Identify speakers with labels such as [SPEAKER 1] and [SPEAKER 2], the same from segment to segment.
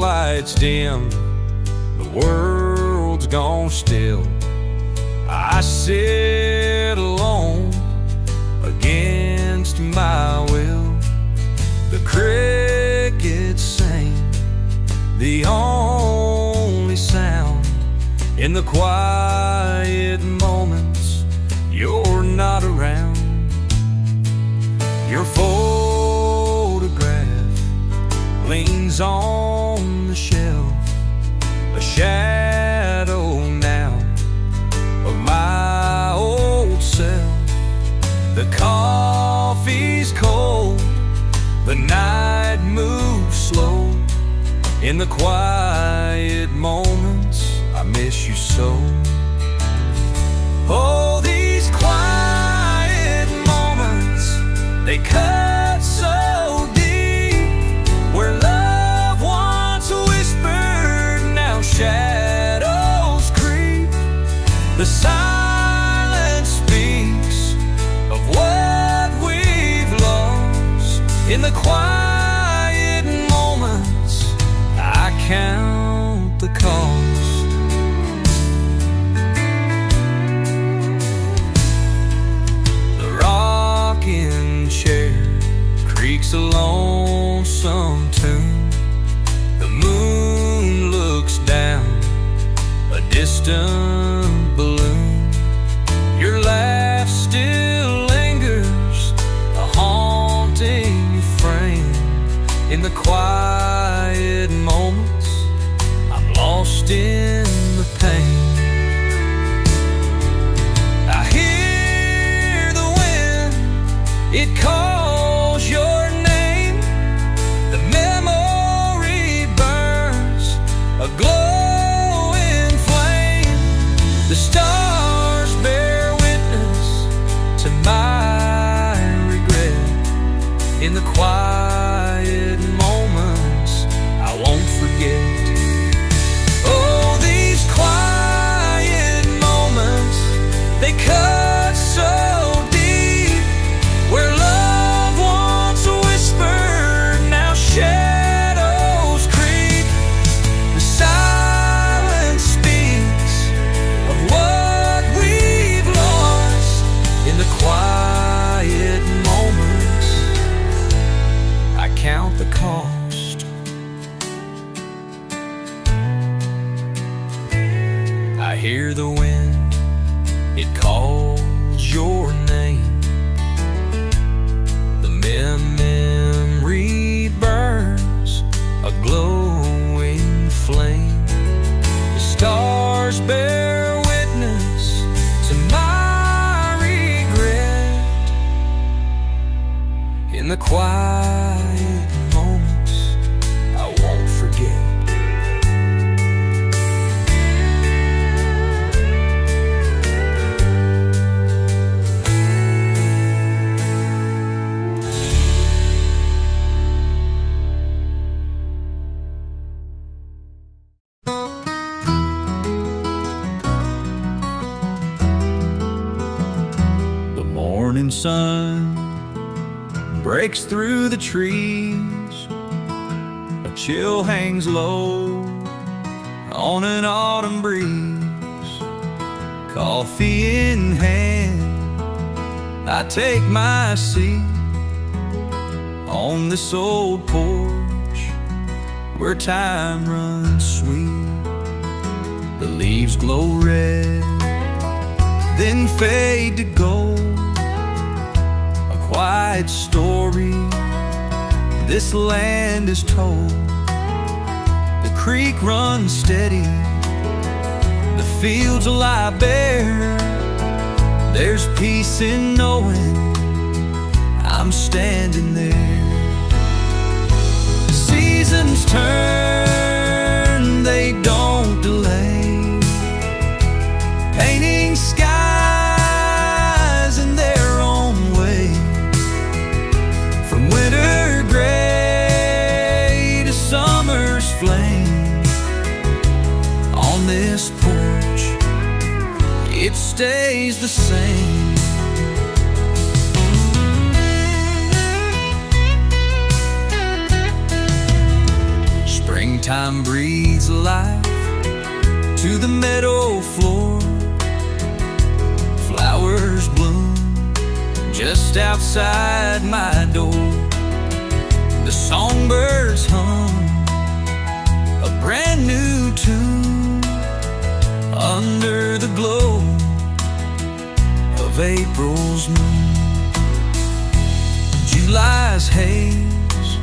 [SPEAKER 1] lights dim, the world's gone still. I sit alone against my will. The crickets sing, the only sound in the quiet moments you're not around. Your photograph leans on the shelf, a shadow now of my old self. The coffee's cold, the night moves slow. In the quiet moments, I miss you so. Oh, these quiet moments, they cut so deep. Where love once whispered, now shadows creep. The silence speaks of what we've lost. In the quiet moments, I count the cost. The rocking chair creaks a lonesome tune. The moon looks down, a distant balloon. Your laugh still lingers, a haunting frame. In the quiet moments, I'm lost in the pain. I hear the wind, it calls your name. The memory burns, a glowing flame. The stars bear witness to my regret. In the quiet moments, I won't forget. Oh, these quiet moments, they cut so deep. Where love once whispered, now shadows creep. The silence speaks of what we've lost. In the quiet moments, I count the cost. I hear the wind, it calls your name. The memory burns, a glowing flame. The stars bear witness to my regret. In the quiet moments, I won't forget. The morning sun breaks through the trees. A chill hangs low on an autumn breeze. Coffee in hand, I take my seat on this old porch where time runs sweet. The leaves glow red, then fade to gold. A quiet story this land is told. The creek runs steady, the fields lie bare. There's peace in knowing I'm standing there. Seasons turn, they don't delay, painting skies in their own way. From winter gray to summer's flame, on this porch it stays the same. Springtime time breathes life to the meadow floor. Flowers bloom just outside my door. The songbirds hum a brand new tune under the glow of April's moon. July's haze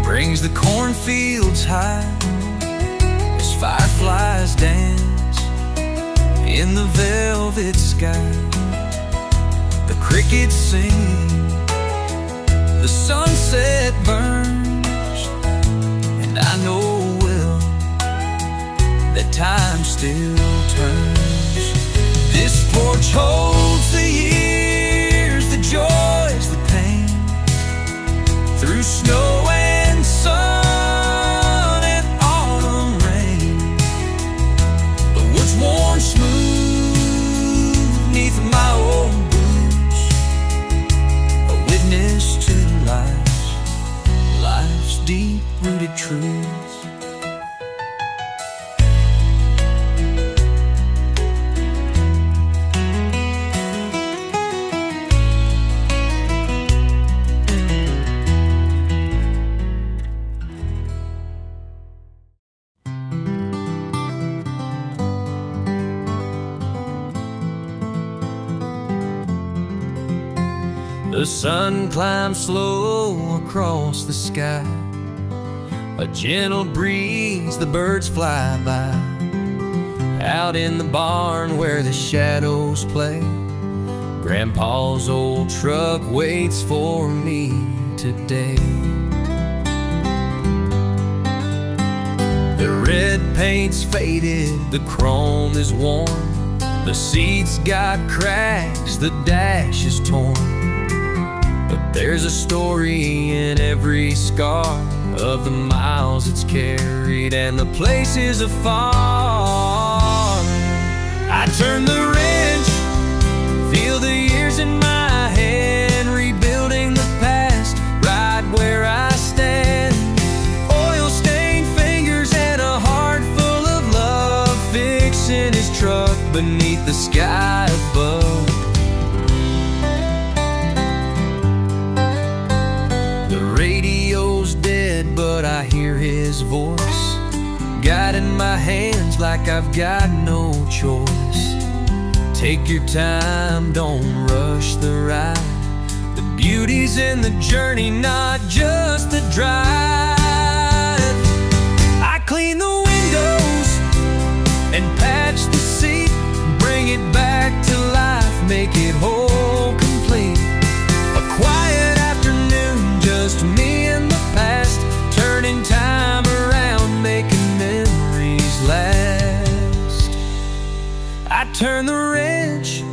[SPEAKER 1] brings the cornfields high as fireflies dance in the velvet sky. The crickets sing, the sunset burns, and I know well that time still turns. This porch holds the years, the joys, the pain, through snow and sun and autumn rain. The wood's worn smooth neath my old boots, a witness to life's deep-rooted truths. The sun climbs slow across the sky, a gentle breeze, the birds fly by. Out in the barn where the shadows play, Grandpa's old truck waits for me today. The red paint's faded, the chrome is worn, the seats got cracks, the dash is torn. But there's a story in every scar of the miles it's carried and the places afar. I turn the wrench, feel the years in my hand, rebuilding the past right where I stand. Oil-stained fingers and a heart full of love, fixing his truck beneath the sky above. But I hear his voice guiding my hands like I've got no choice. Take your time, don't rush the ride. The beauty's in the journey, not just the drive. I clean the windows and patch the seat, bring it back to life, make it whole, complete. A quiet afternoon, just me and the past, turning time around, making memories last. I turn the wrench,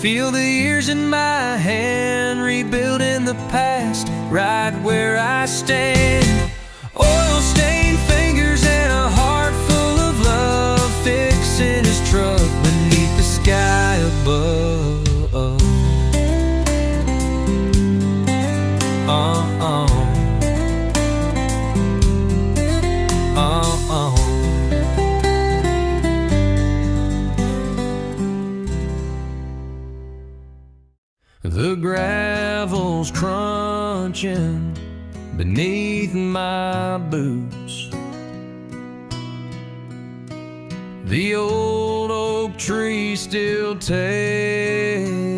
[SPEAKER 1] feel the years in my hand, rebuilding the past right where I stand. Oil-stained fingers and a heart full of love, fixing his truck beneath the sky above. The gravel's crunching beneath my boots. The old oak tree still taking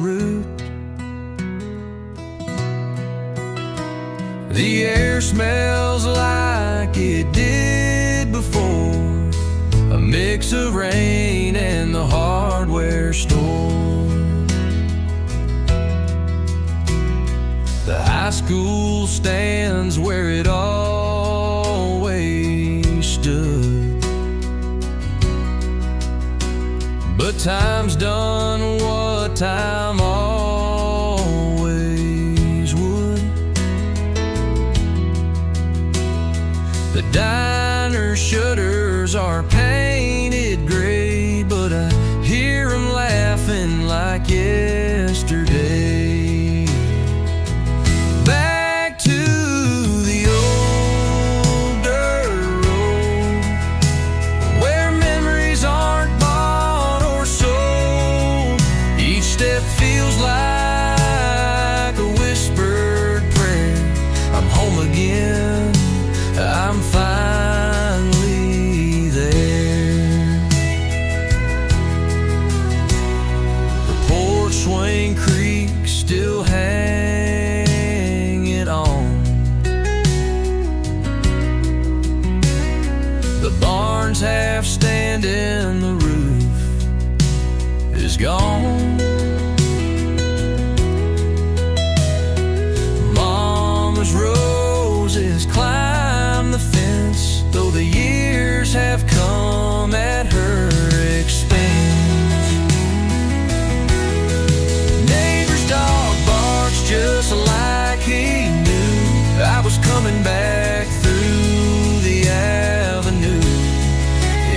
[SPEAKER 1] root. The air smells like it did before, a mix of rain and the hardware store. The high school stands where it always stood, but time's done what time always would. The diner shutters are painted gray, but I hear them laughing like yesterday. Back to the old dirt again. I'm finally there. The porch swing creak still hanging on. The barn's half standing, the roof is gone. Mama's roses climb the fence, though the years have come at her expense. Neighbor's dog barks just like he knew I was coming back through the avenue.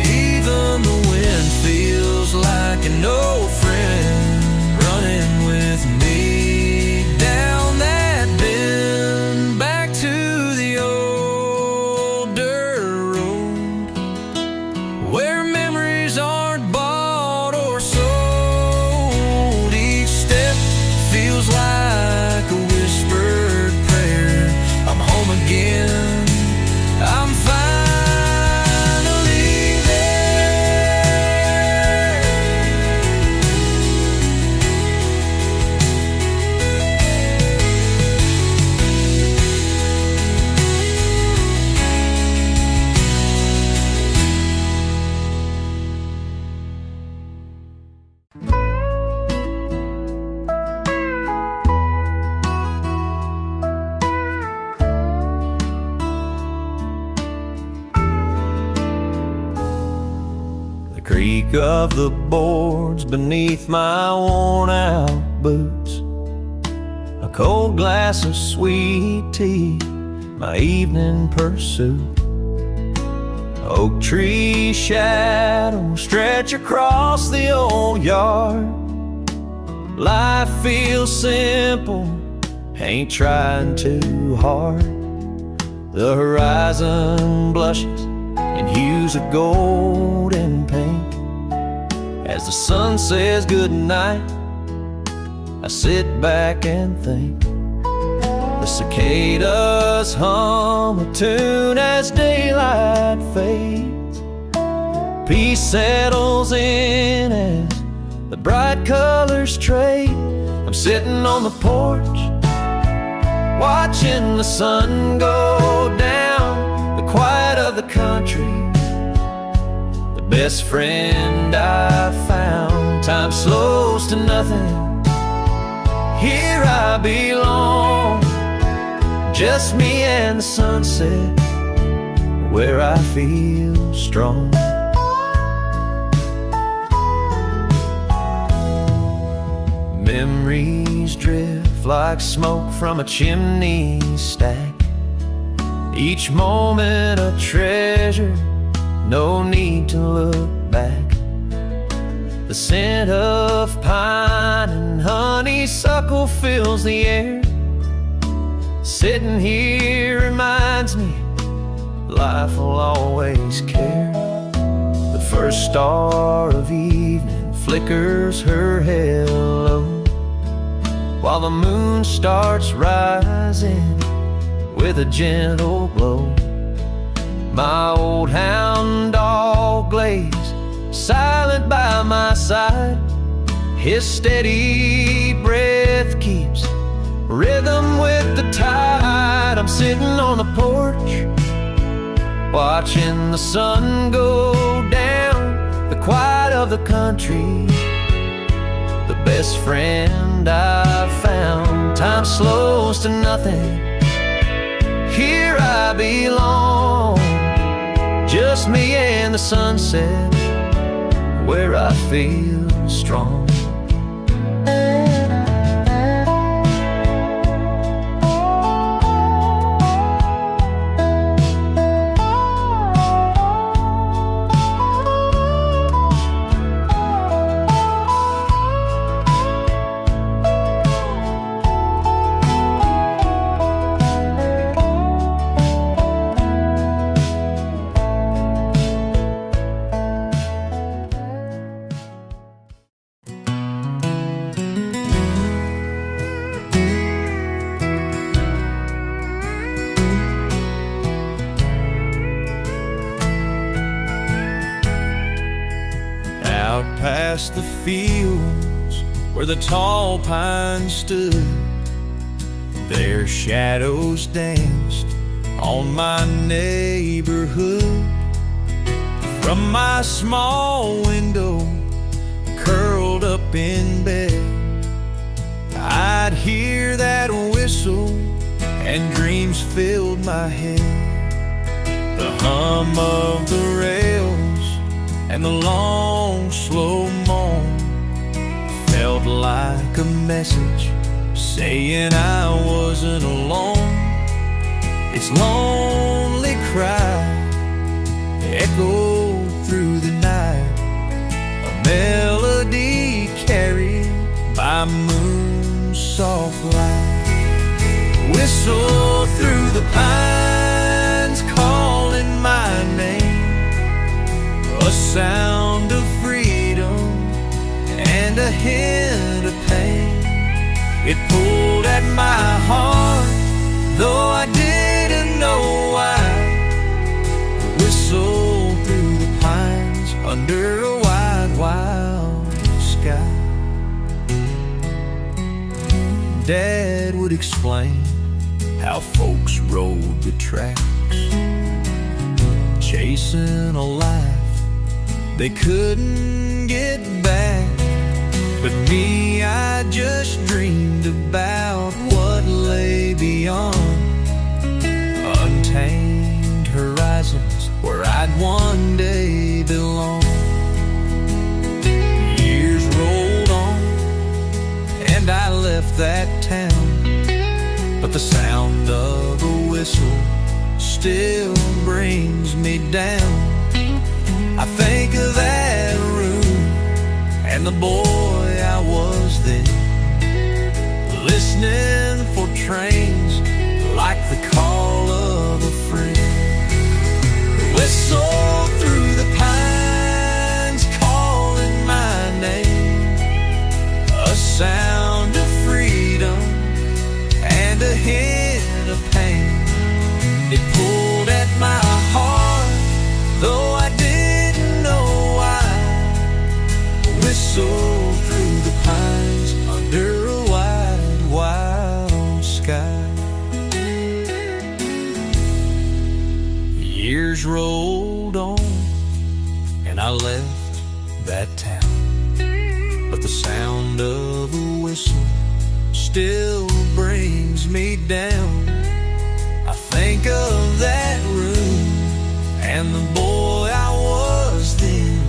[SPEAKER 1] Even the wind feels like an old friend running with me down that bend, back to the old dirt road, where memories aren't bought or sold. Each step feels like a whispered prayer. I'm home again. I'm finally there. The creak of the boards beneath my worn-out boots, a cold glass of sweet tea, my evening pursuit. Oak tree shadows stretch across the old yard. Life feels simple, ain't trying too hard. The horizon blushes in hues of gold and pink. As the sun says goodnight, I sit back and think. The cicadas hum a tune as daylight fades. Peace settles in as the bright colors trade. I'm sitting on the porch, watching the sun go down. The quiet of the country, the best friend I've found. Time slows to nothing, here I belong. Just me and the sunset, where I feel strong. Memories drift like smoke from a chimney stack. Each moment a treasure, no need to look back. The scent of pine and honeysuckle fills the air. Sitting here reminds me life will always care. The first star of evening flickers her halo, while the moon starts rising with a gentle glow. My old hound dog lays silent by my side. His steady breath keeps rhythm with the tide. I'm sitting on the porch, watching the sun go down. The quiet of the country, the best friend I've found. Time slows to nothing, here I belong. Just me and the sunset, where I feel strong. past the fields where the tall pines stood. Their shadows danced on my neighborhood. From my small window, curled up in bed, I'd hear that whistle and dreams filled my head. The hum of the rails and the long, slow moan felt like a message saying I wasn't alone. Its lonely cry echoed through the night, a melody carried by moon's soft light. Whistle through the pines, calling my name, a sound of freedom and a hint of pain. It pulled at my heart, though I didn't know why. Whistle through the pines under a wide, wild sky. Dad would explain how folks rode the tracks, chasing a life they couldn't get back. But me, I just dreamed about what lay beyond, untamed horizons where I'd one day belong. Years rolled on and I left that town, but the sound of a whistle still brings me down. I think of that room and the boy I was then, listening for trains like the call of a friend. Whistle through the pines, calling my name, a sound of freedom and a hint of pain. It pulled at my heart, though I didn't know why. Whistle through the pines under a wide, wild sky. Years rolled on and I left that town, but the sound of a whistle still brings me down. I think of that room and the boy I was then,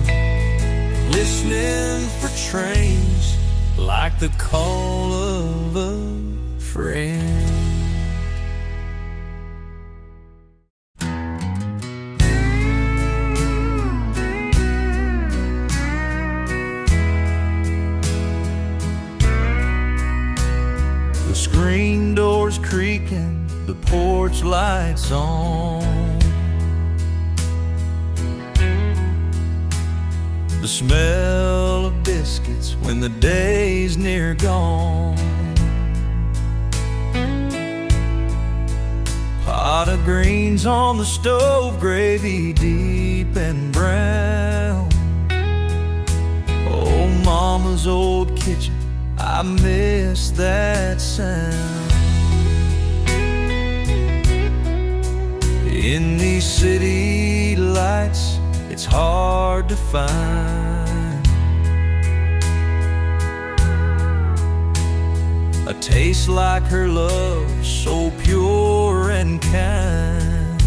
[SPEAKER 1] listening for trains like the call of a friend. The screen doors creaking, the porch lights on, the smell of biscuits when the day's near gone, pot of greens on the stove, gravy deep and brown. Oh, mama's old kitchen, I miss that sound. In these city lights, it's hard to find a taste like her love, so pure and kind.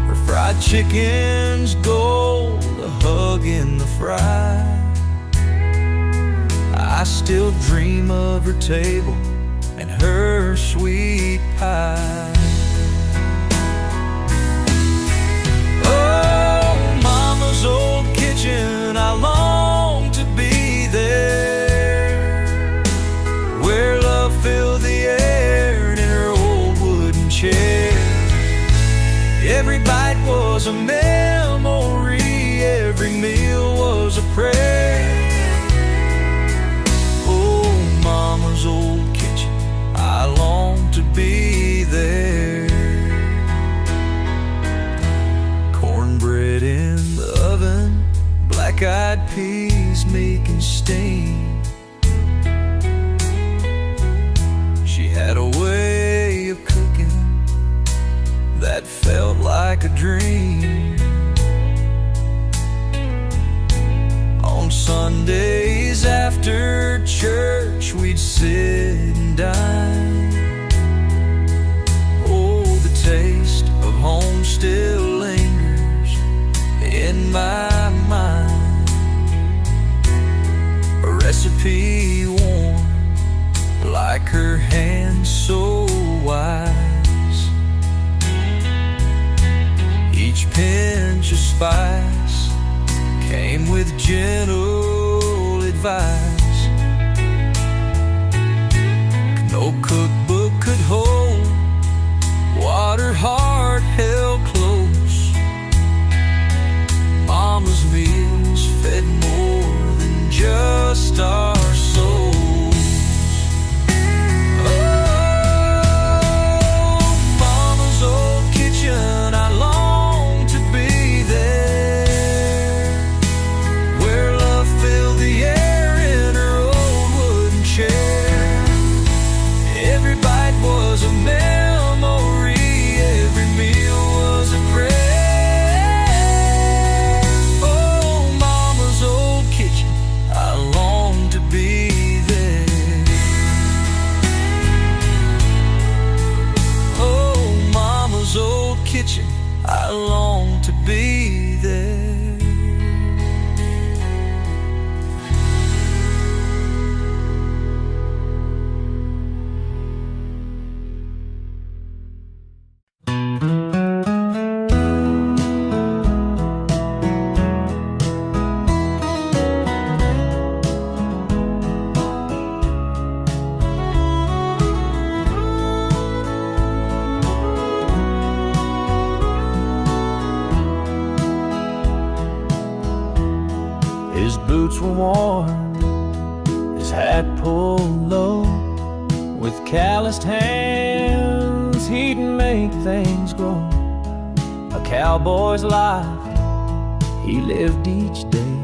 [SPEAKER 1] Her fried chicken's gold, a hug in the fry. I still dream of her table and her sweet pie. Oh, mama's old kitchen, I long to be there, where love filled the air in her old wooden chair. Every bite was a memory, every meal was a prayer. Oh, mama's old kitchen, I long to be there. Cornbread in the and dine. Oh, the taste of home still lingers in my mind. A recipe warm like her hand so wise. Each pinch of spice came with gentle advice. No cookbook could hold what her heart held close. Mama's meals fed more than just our souls. I long to be there. His boots were worn, his hat pulled low. With calloused hands, he'd make things grow. A cowboy's life he lived each day.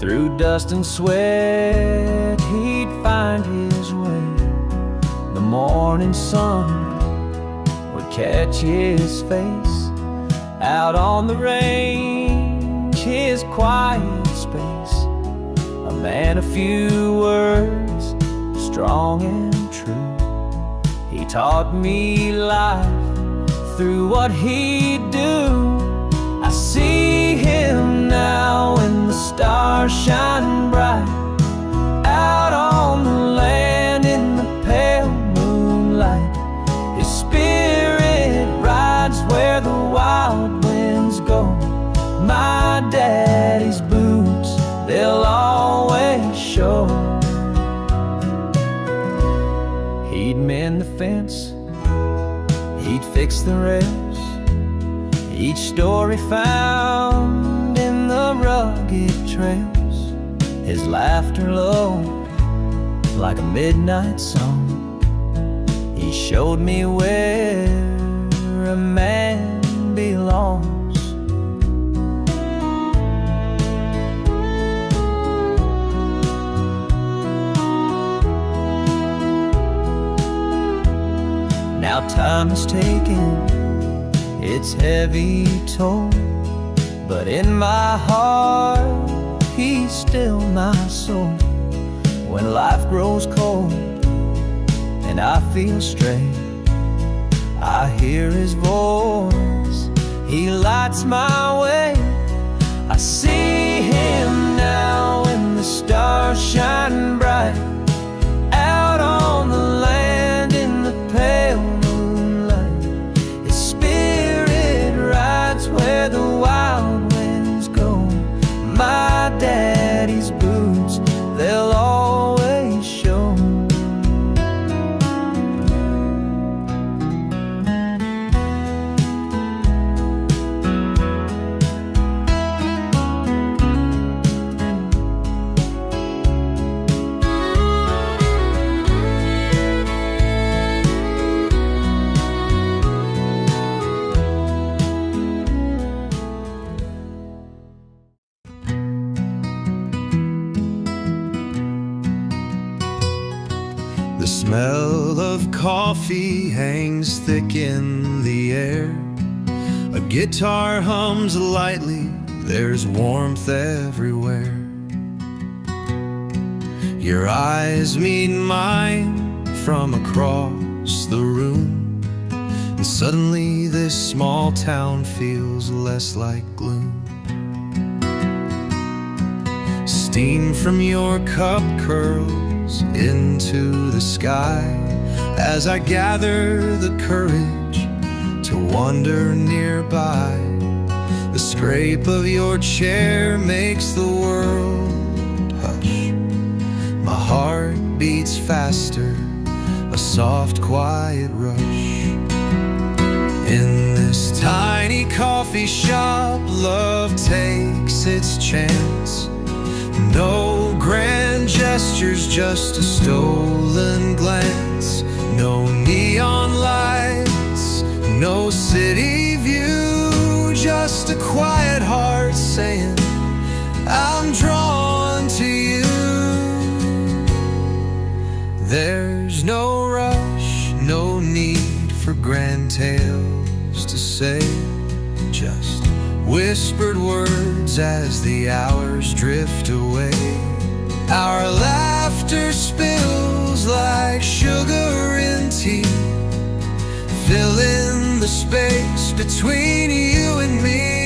[SPEAKER 1] Through dust and sweat, he'd find his way. The morning sun would catch his face. Out on the range, his quiet space. A man of few words, strong and true. He taught me life through what he'd do. I see him now when the stars shine bright. Out on the land in the pale moonlight. His spirit rides where the wild winds go. My daddy's boots, they'll always show. He'd mend the fence, he'd fix the rails. Each story found in the rugged trails. His laughter low, like a midnight song. He showed me where a man belongs. Now time has taken its heavy toll, but in my heart, he's still my soul. When life grows cold and I feel stray, I hear his voice, he lights my way. I see him now when the stars shine bright. Out on the land in the pale moonlight. His spirit rides where the wild winds go. My daddy's boots, they'll always show. The smell of coffee hangs thick in the air. A guitar hums lightly, there's warmth everywhere. Your eyes meet mine, from across the room, and suddenly this small town feels less like gloom. Steam from your cup curls into the sky as I gather the courage to wander nearby. The scrape of your chair makes the world hush. My heart beats faster, a soft, quiet rush. In this tiny coffee shop, love takes its chance. No grand gestures, just a stolen glance. No neon lights, no city view, just a quiet heart saying, I'm drawn to you. There's no rush, no need for grand tales to say, just whispered words as the hours drift away. Our laughter spills like sugar in tea, filling the space between you and me.